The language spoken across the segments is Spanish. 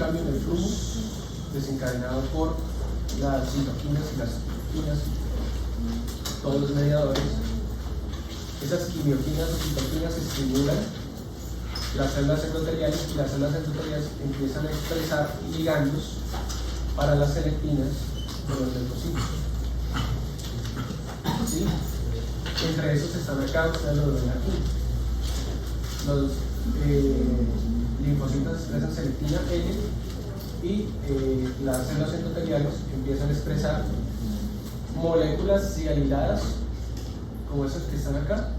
cambio en el flujo desencadenado por las citoquinas y las quimias, todos los mediadores. Esas quimioquinas o citoquinas estimulan las células endoteliales y las células endoteliales empiezan a expresar ligandos para las selectinas de los leucocitos. ¿Sí? Entre esos están acá, ustedes lo ven aquí. Los linfocitos expresan selectina L y las células endoteliales empiezan a expresar moléculas sialiladas como esas que están acá,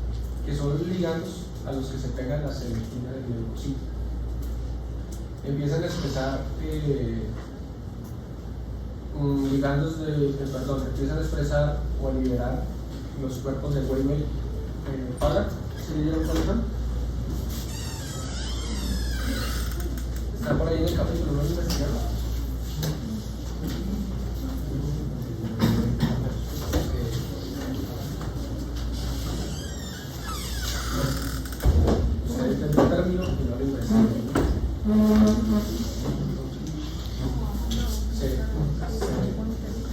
que son los ligandos a los que se pegan la selectina del leucocito. Empiezan a expresar ligandos empiezan a expresar o a liberar los cuerpos de Weibel-Palak. ¿Sí leyeron cuáles son? Está por ahí en el capítulo 1 investigado. Ustedes tienen un término que no lo investigan.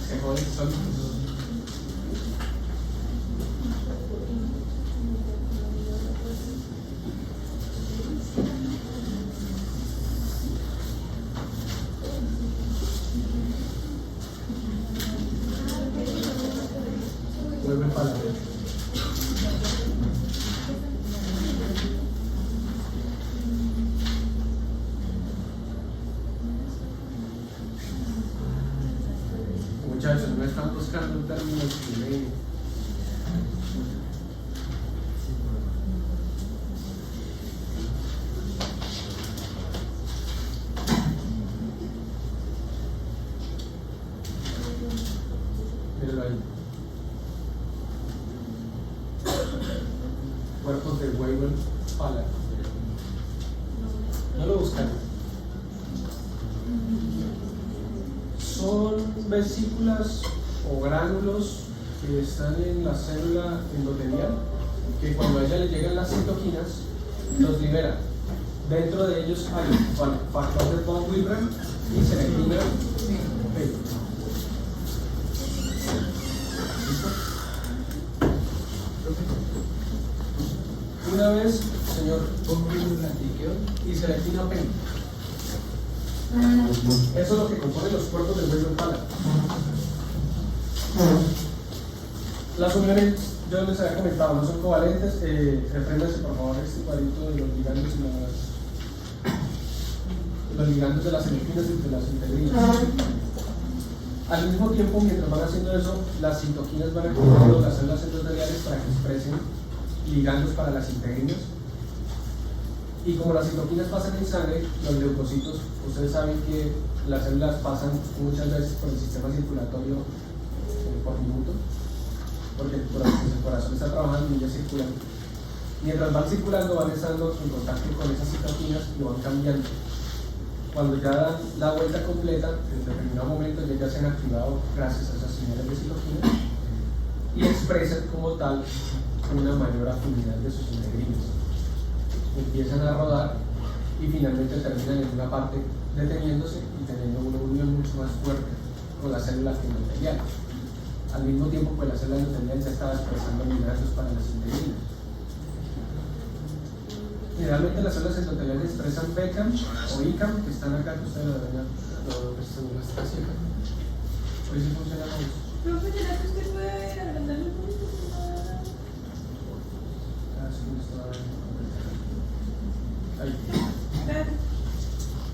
Se joden solitos. Vuelve para la derecha. Muchachos, no están buscando un término chileno. Mírenlo ahí. Cuerpos de Weibel-Palak. No lo buscan. Son vesículas o gránulos que están en la célula endotelial, que cuando a ella le llegan las citoquinas, los libera. Dentro de ellos hay factor de von Willebrand y selectina P. ¿Listo? Una vez, señor, von Willebrand y selectina P. Eso es lo que compone los cuerpos del Weibel-Palak. Las uniones, yo les había comentado, no son covalentes. Repréndanse por favor este cuadrito de los ligandos de las selectinas y de las integrinas. Al mismo tiempo, mientras van haciendo eso, las citoquinas van activando las células endoteliales para que expresen ligandos para las integrinas. Y como las citoquinas pasan en sangre, los leucocitos, ustedes saben que las células pasan muchas veces por el sistema circulatorio por minuto, porque el corazón está trabajando y ellas circulan. Mientras van circulando, van estando en contacto con esas citoquinas y van cambiando. Cuando ya dan la vuelta completa, en determinado momento ya se han activado gracias a esas señales de citoquinas y expresan como tal una mayor afinidad de sus integrinas. Empiezan a rodar y finalmente terminan en una parte deteniéndose y teniendo una unión mucho más fuerte con las células endoteliales. Al mismo tiempo, pues la célula endotelial ya estaba expresando ligandos para las integrinas. Generalmente las células endoteliales expresan BECAM o ICAM, que están acá, que ustedes lo ven, hoy sí funciona más. Profe, ¿será que usted puede agrandarlo un poquito? Ahí.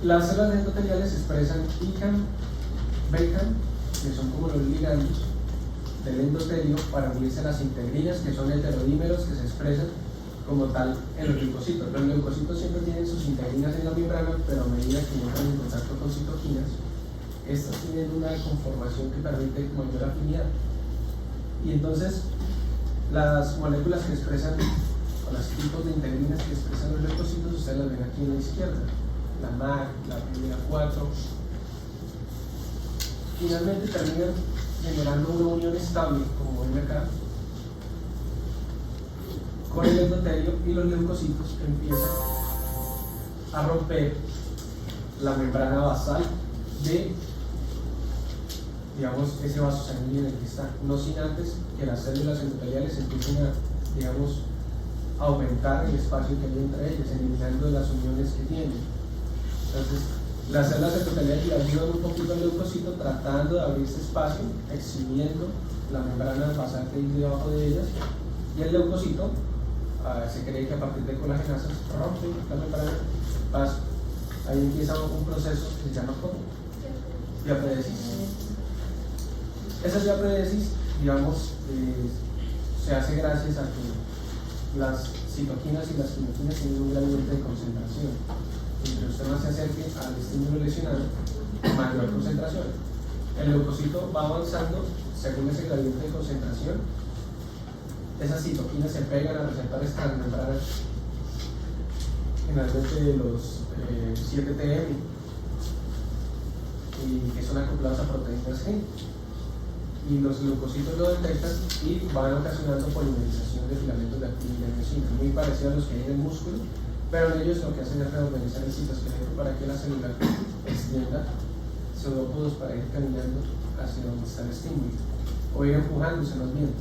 Las células endoteliales expresan ICAM, BECAM, que son como los ligandos del endotelio para unirse a las integrinas, que son heterodímeros que se expresan como tal en los leucocitos. Los leucocitos siempre tienen sus integrinas en la membrana, pero a medida que entran en contacto con citoquinas, estas tienen una conformación que permite mayor afinidad. Y entonces, las moléculas que expresan, o los tipos de integrinas que expresan los leucocitos, ustedes las ven aquí en la izquierda, la MAC, la PDA4. Finalmente terminan generando una unión estable, como ven acá, con el endotelio, y los leucocitos empiezan a romper la membrana basal de, digamos, ese vaso sanguíneo en el que está, no sin antes que las células endoteliales empiecen a, digamos, aumentar el espacio que hay entre ellas, eliminando las uniones que tienen. Entonces, las células endoteliales le ayudan un poquito al leucocito tratando de abrir este espacio, eximiendo la membrana basal que hay debajo de ellas, y el leucocito se cree que a partir de colagenasas rompe la membrana, pasa. Ahí empieza un proceso que se llama como diapredesis. Esa diapredesis, digamos, se hace gracias a que las citoquinas y las quimoquinas tienen un gradiente de concentración. Entre usted más se acerque al estímulo lesionado, mayor concentración. El leucocito va avanzando según ese gradiente de concentración. Esas citoquinas se pegan a receptores transmembranas, generalmente de los 7-TM, y que son acoplados a proteínas G. Y los leucocitos lo detectan y van ocasionando polimerización de filamentos de actina y miosina, muy parecido a los que hay en el músculo, pero en ellos lo que hacen es reorganizar el citoesqueleto para que la célula extienda pseudópodos para ir caminando hacia donde está el estímulo, o ir empujándose más bien.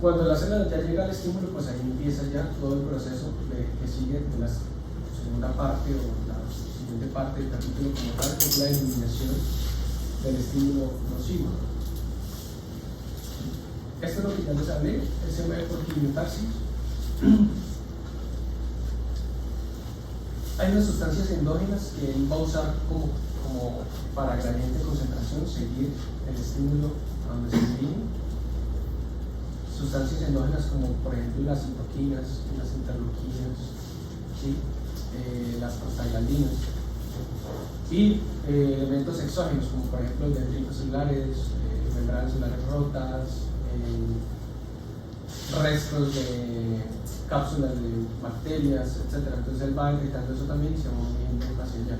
Cuando la célula ya llega al estímulo, pues ahí empieza ya todo el proceso que sigue de la segunda parte o la siguiente parte del capítulo como tal, que es la eliminación del estímulo nocivo. Esto es lo que ya les hablé, el sistema de quimiotaxis. Hay unas sustancias endógenas que él va a usar como para gradiente de concentración, seguir el estímulo a donde se dirige. Sustancias endógenas como por ejemplo las citoquinas, las interleuquinas, ¿sí? Las prostaglandinas, y elementos exógenos como por ejemplo dendritos celulares, membranas celulares rotas, restos de cápsulas de bacterias, etc. Entonces él va irritando eso también y se va moviendo hacia allá.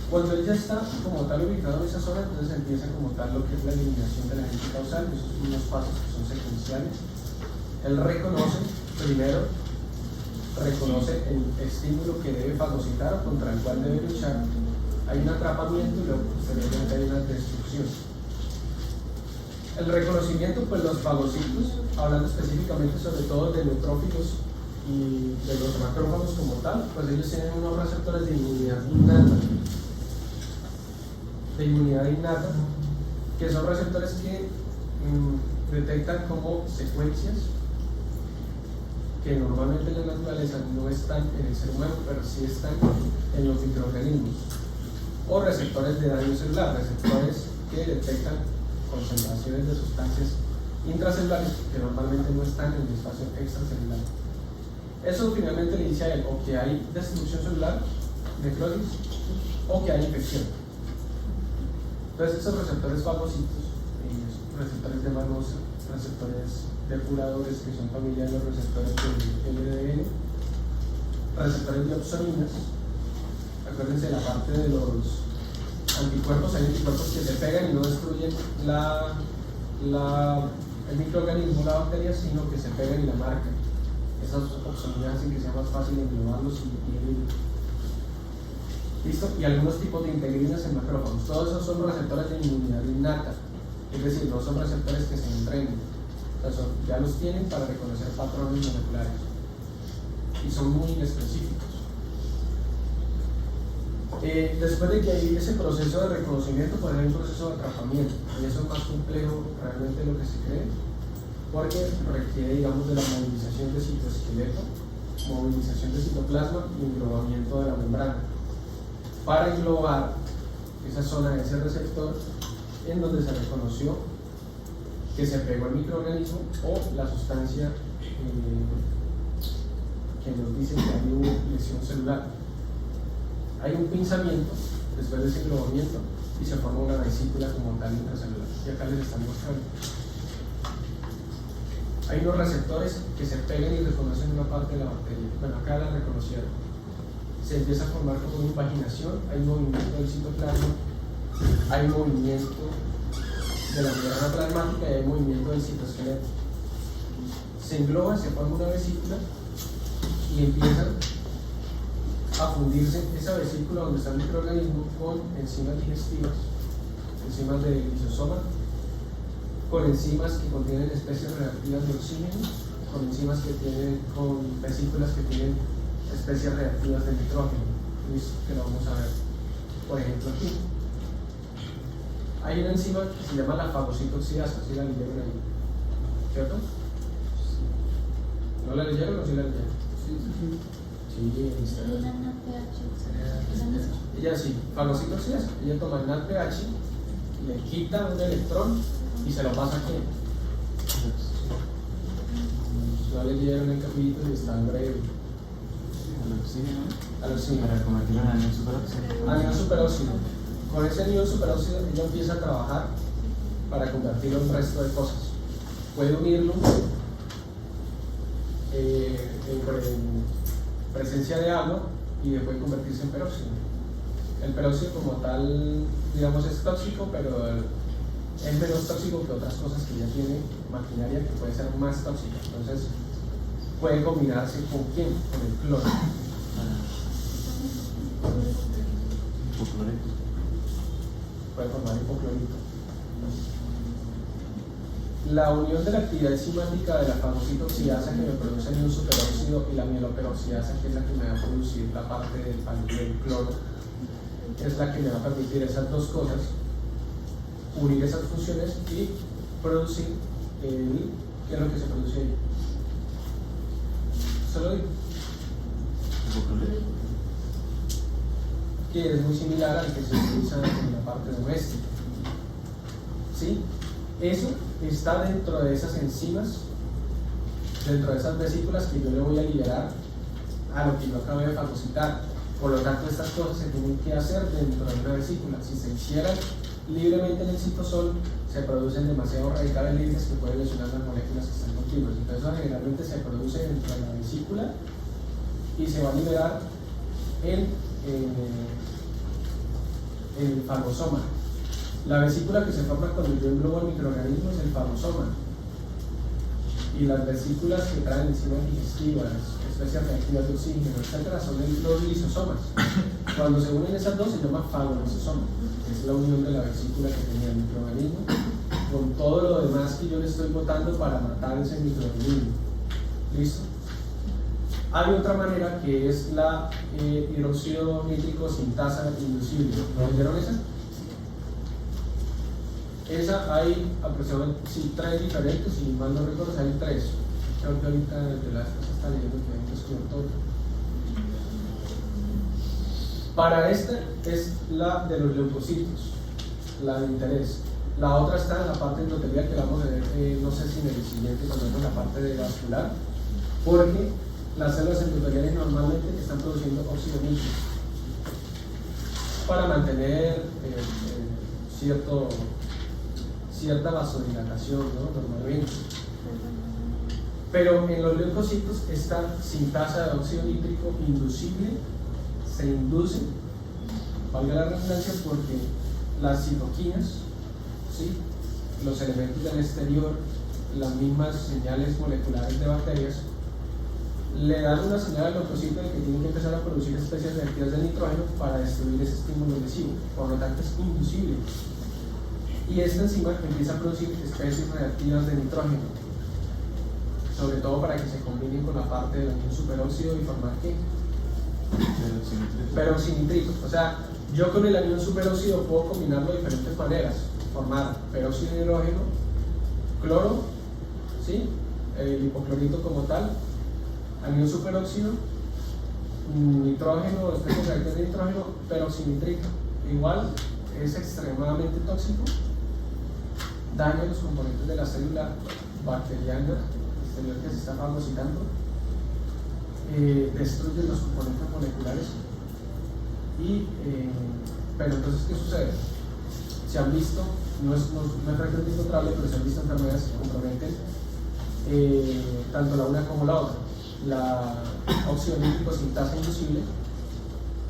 Cuando él ya está como tal ubicado en esa zona, entonces empieza como tal lo que es la eliminación del agente causal. Esos son unos pasos que son secuenciales. Él reconoce el estímulo que debe fagocitar o contra el cual debe luchar. Hay un atrapamiento y luego posteriormente hay una destrucción. El reconocimiento, pues los fagocitos, hablando específicamente sobre todo de neutrófilos y de los macrófagos como tal, pues ellos tienen unos receptores de inmunidad innata, que son receptores que detectan como secuencias que normalmente en la naturaleza no están en el ser humano, pero sí están en los microorganismos, o receptores de daño celular, receptores que detectan concentraciones de sustancias intracelulares que normalmente no están en el espacio extracelular. Eso finalmente le dice a él o que hay destrucción celular, necrosis, o que hay infección. Entonces esos receptores fagocitos, receptores de manosa, receptores depuradores que son familiares a los receptores del LDN, receptores de opsoninas. Acuérdense de la parte de los anticuerpos, hay anticuerpos que se pegan y no destruyen el microorganismo, la bacteria, sino que se pegan y la marcan. Esas opsoninas hacen que sea más fácil englobarlos y herirlos. ¿Listo? Y algunos tipos de integrinas en macrófagos. Todos esos son receptores de inmunidad innata, es decir, no son receptores que se entrenen. O sea, ya los tienen para reconocer patrones moleculares y son muy inespecíficos. Después de que hay ese proceso de reconocimiento, pues hay un proceso de atrapamiento, y eso es más complejo realmente de lo que se cree, porque requiere, digamos, de la movilización de citoesqueleto, movilización de citoplasma y englobamiento de la membrana, para englobar esa zona de ese receptor en donde se reconoció que se pegó el microorganismo o la sustancia que nos dice que hay una lesión celular. Hay un pinzamiento después de ese englobamiento y se forma una vesícula como tal intracelular. Y acá les están mostrando. Hay unos receptores que se pegan y reconocen una parte de la bacteria. Bueno, acá la reconocieron. Se empieza a formar como una invaginación, hay movimiento del citoplasma, hay movimiento de la membrana plasmática y hay movimiento del citoesqueleto. se engloban, se forma una vesícula y empiezan a fundirse esa vesícula donde está el microorganismo con enzimas digestivas, enzimas de lisosoma, con enzimas que contienen especies reactivas de oxígeno, con enzimas con vesículas que tienen especies reactivas de nitrógeno. Listo, que lo vamos a ver, por ejemplo, aquí. Hay una enzima que se llama la fagocitoxidasa, ¿sí la leyeron ahí? ¿Cierto? ¿No la leyeron o sí la leyeron? Sí, está. Ella sí, fagocitoxidasa. Ella toma el NADPH, le quita un electrón y se lo pasa aquí. No leyeron el capítulo y está en breve. Al oxígeno. Para convertirlo en anión superóxido. Anión superóxido. Con ese anión superóxido ella empieza a trabajar para convertirlo en un resto de cosas. Puede unirlo en presencia de agua y después convertirse en peróxido. El peróxido como tal, digamos, es tóxico, pero es menos tóxico que otras cosas que ya tiene maquinaria que puede ser más tóxica. Entonces puede combinarse con ¿quién? Con el cloro. Hipoclorito. Puede formar hipoclorito. La unión de la actividad enzimática de la fagocitoxidasa que me produce anión superóxido y la mieloperoxidasa, que es la que me va a producir la parte del cloro, es la que me va a permitir esas dos cosas, unir esas funciones y producir ¿qué es lo que se produce ahí? Solo digo Hipoclorito. que es muy similar al que se utiliza en la parte doméstica. ¿Sí? Eso está dentro de esas enzimas, dentro de esas vesículas que yo le voy a liberar a lo que yo acabo de fagocitar. Por lo tanto, estas cosas se tienen que hacer dentro de una vesícula. Si se hicieran libremente en el citosol, se producen demasiados radicales libres que pueden lesionar las moléculas que están contiguas. Entonces, eso generalmente se produce dentro de la vesícula y se va a liberar en el fagosoma. La vesícula que se forma cuando yo englobo el microorganismo es el fagosoma. Y las vesículas que traen enzimas digestivas, especies reactivas de oxígeno, etc., son los lisosomas. Cuando se unen esas dos se llama fagolisosoma. Es la unión de la vesícula que tenía el microorganismo con todo lo demás que yo le estoy botando para matar ese microorganismo. ¿Listo? Hay otra manera que es la hidróxido nítrico sintasa inducible. ¿No vieron esa? Esa hay aproximadamente, sí, 3 diferentes, si mal no recuerdo, hay 3. Creo que ahorita de las cosas está leyendo que hay descubierto otra. Para esta es la de los leucocitos, la de interés. La otra está en la parte endotelial que vamos a ver, no sé si en el siguiente, cuando vemos la parte de vascular, porque las células endoteliales normalmente están produciendo óxido nítrico para mantener cierta vasodilatación, ¿no? Normalmente. Pero en los leucocitos esta sintasa de óxido nítrico inducible se induce, valga la redundancia, porque las citoquinas, ¿sí?, los elementos del exterior, las mismas señales moleculares de bacterias, le dan una señal al leucocito de que tiene que empezar a producir especies reactivas de nitrógeno para destruir ese estímulo lesivo. Por lo tanto, es inducible. Y esta enzima empieza a producir especies reactivas de nitrógeno, sobre todo para que se combinen con la parte del anión superóxido y formar ¿qué? Peroxinitrito. O sea, yo con el anión superóxido puedo combinarlo de diferentes maneras, formar peróxido de hidrógeno, cloro, ¿sí?, el hipoclorito como tal, anión superóxido, nitrógeno, especies reactivas de nitrógeno, peroxinitrito. Igual es extremadamente tóxico, daña los componentes de la célula bacteriana exterior que se está fagocitando, destruye los componentes moleculares pero entonces ¿qué sucede? Se han visto, no es frecuente encontrable, pero se han visto enfermedades que comprometen tanto la una como la otra, la óxido nítrico sintasa inducible,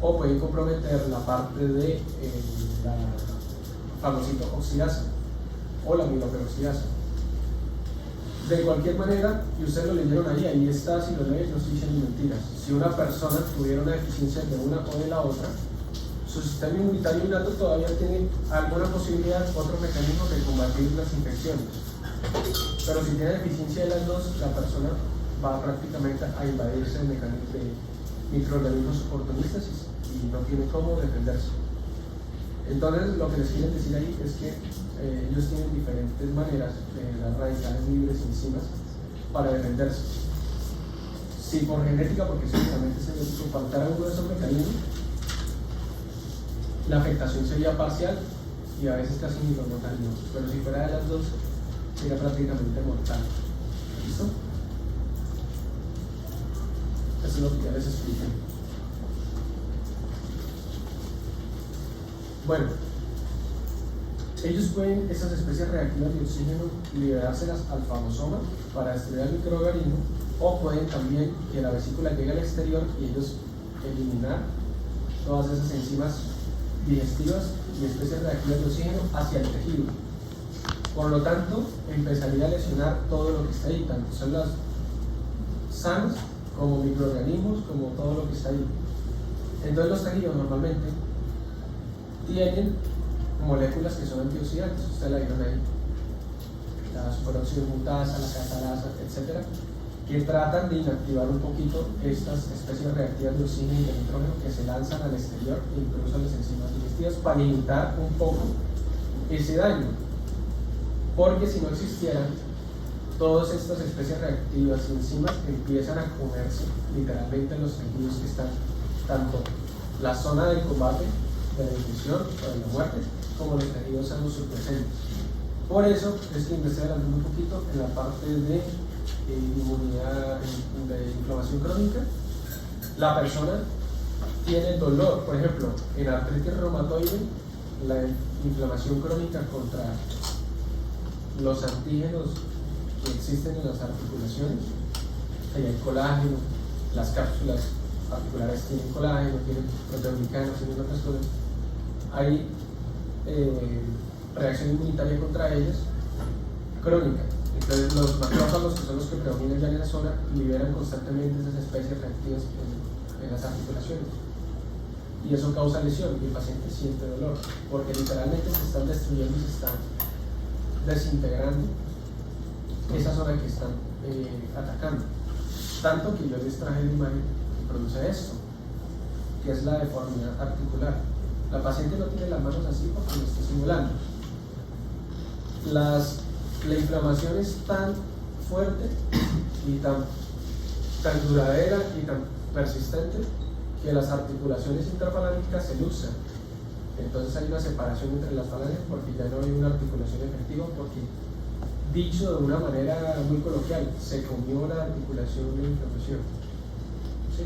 o pueden comprometer la parte de la fagocitooxidasa o la mieloperoxidasa. De cualquier manera, y ustedes lo leyeron ahí está, si lo leen, no estoy diciendo mentiras. Si una persona tuviera una deficiencia de una o de la otra, su sistema inmunitario innato todavía tiene alguna posibilidad, otro mecanismo de combatir las infecciones. Pero si tiene deficiencia de las dos, la persona va prácticamente a invadirse de mecanismos de microorganismos oportunistas y no tiene cómo defenderse. Entonces, lo que les quieren decir ahí es que ellos tienen diferentes maneras de generar radicales libres y enzimas para defenderse. Si por genética, porque ciertamente se les faltara alguno de esos mecanismos, la afectación sería parcial y a veces casi ni mortal, pero si fuera de las dos, sería prácticamente mortal. ¿Listo? Eso es lo que ya les expliqué. Bueno, ellos pueden, esas especies reactivas de oxígeno, liberárselas al fagosoma para destruir al microorganismo, o pueden también que la vesícula llegue al exterior y ellos eliminar todas esas enzimas digestivas y especies reactivas de oxígeno hacia el tejido. Por lo tanto, empezaría a lesionar todo lo que está ahí, tanto células sanas como microorganismos, como todo lo que está ahí. Entonces los tejidos normalmente tienen moléculas que son antioxidantes, ustedes la vieron ahí, la superoxidomutasa, la catalasa, etcétera, que tratan de inactivar un poquito estas especies reactivas de oxígeno y de nitrógeno que se lanzan al exterior e incluso a las enzimas digestivas para limitar un poco ese daño. Porque si no existieran, todas estas especies reactivas y enzimas empiezan a comerse literalmente los tejidos que están tanto la zona del combate, de la infección o de la muerte, como los tejidos sanos subpresentes. Por eso es que investigan un poquito en la parte de inmunidad, de inflamación crónica. La persona tiene dolor, por ejemplo, en artritis reumatoide, la inflamación crónica contra los antígenos que existen en las articulaciones, ahí hay colágeno, las cápsulas articulares tienen colágeno, tienen proteoglicanos, tienen otras cosas, hay reacción inmunitaria contra ellas crónica. Entonces los macrófagos, que son los que predominan ya en esa zona, liberan constantemente esas especies reactivas en las articulaciones y eso causa lesión y el paciente siente dolor porque literalmente se están destruyendo y se están desintegrando esa zona que están atacando, tanto que yo les traje la imagen que produce esto, que es la deformidad articular. La paciente no tiene las manos así porque lo está simulando. La inflamación es tan fuerte y tan duradera y tan persistente que las articulaciones intrafalángicas se luxan. Entonces hay una separación entre las falanges porque ya no hay una articulación efectiva, porque, dicho de una manera muy coloquial, se comió la articulación de inflamación. ¿Sí?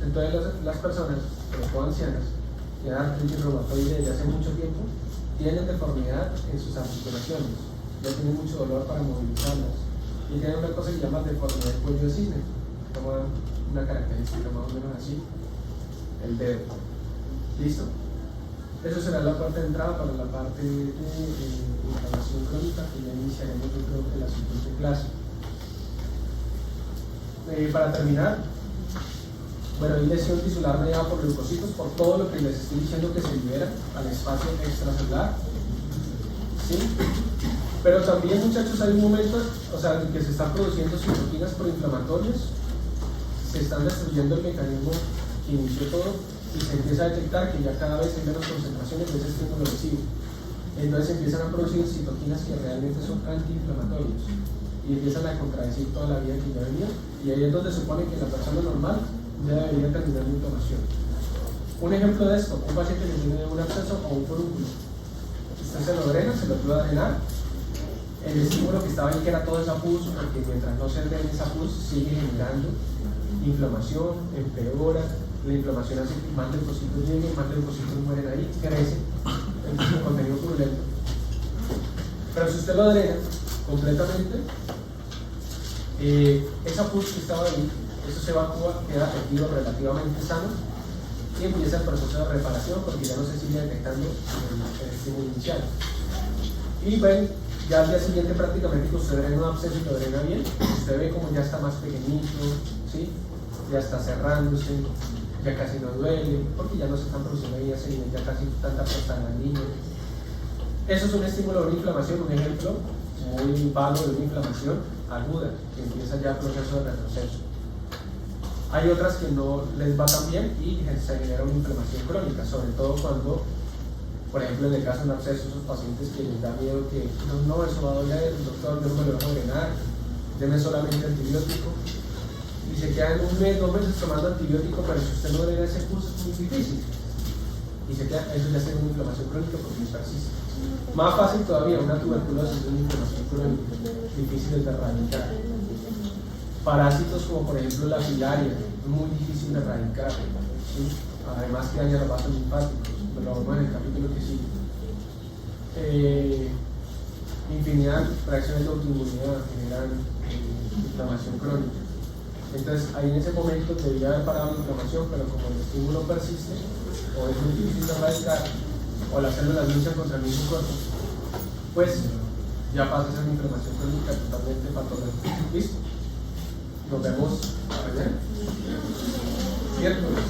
Entonces las personas, sobre todo ancianas, que dan artritis reumatoide desde hace mucho tiempo, tienen deformidad en sus articulaciones, ya tienen mucho dolor para movilizarlas y tienen una cosa que se llama deformidad del cuello de cisne, como una característica más o menos así, el dedo. ¿Listo? Eso será la parte de entrada para la parte de inflamación crónica que ya iniciaremos yo creo que la siguiente clase. Para terminar, bueno, hay lesión tisular mediada por leucocitos, por todo lo que les estoy diciendo que se libera al espacio extracelular, ¿sí? Pero también, muchachos, hay un momento, o sea, en que se están produciendo citoquinas proinflamatorias, se están destruyendo el mecanismo que inició todo y se empieza a detectar que ya cada vez hay menos concentraciones de ese estímulo lesivo. Entonces empiezan a producir citoquinas que realmente son antiinflamatorios y empiezan a contradecir toda la vida que ya venía, y ahí es donde se supone que la persona normal ya debería terminar la inflamación. Un ejemplo de esto, un paciente que tiene un absceso o un forúnculo, usted se lo drena, se lo puede drenar, el estímulo que estaba ahí, que era todo esa pus, porque mientras no se drene esa pus sigue generando inflamación, empeora, la inflamación hace que más leucocitos lleguen, más leucocitos mueren ahí, crece, entonces el contenido purulento. Pero si usted lo drena completamente, esa pus que estaba ahí, eso se evacúa, queda tejido relativamente sano y empieza el proceso de reparación porque ya no se sigue detectando el estímulo inicial. Y ven Ya al día siguiente prácticamente que usted drena un absceso y lo drena bien, usted ve como ya está más pequeñito, ¿sí? Ya está cerrándose, ya casi no duele, porque ya no se están produciendo ahí ya casi tanta prostaglandina. Eso es un estímulo de una inflamación, un ejemplo muy vago de una inflamación aguda, que empieza ya el proceso de retroceso. Hay otras que no les va tan bien y se genera una inflamación crónica, sobre todo cuando, por ejemplo, en el caso de un absceso, esos pacientes que les da miedo que no, eso va a doler, doctor, yo no me lo voy a drenar, deme solamente antibiótico, y se quedan 1 mes, 2 meses tomando antibiótico, pero si usted no drena ese curso es muy difícil, y se queda, eso ya es una inflamación crónica porque persiste. Más fácil todavía, una tuberculosis es una inflamación crónica, difícil de erradicar. Parásitos como por ejemplo la filaria, es muy difícil de erradicar, ¿sí? Además que daña los vasos linfáticos, lo vemos en el capítulo que sigue. Infinidad de reacciones de autoinmunidad generan inflamación crónica. Entonces ahí en ese momento debería haber parado la inflamación, pero como el estímulo persiste, o es muy difícil de erradicar, o las células luchan contra el mismo cuerpo, pues ya pasa a ser una inflamación crónica totalmente patológica. ¿Listo? Nos vemos mañana. Miércoles.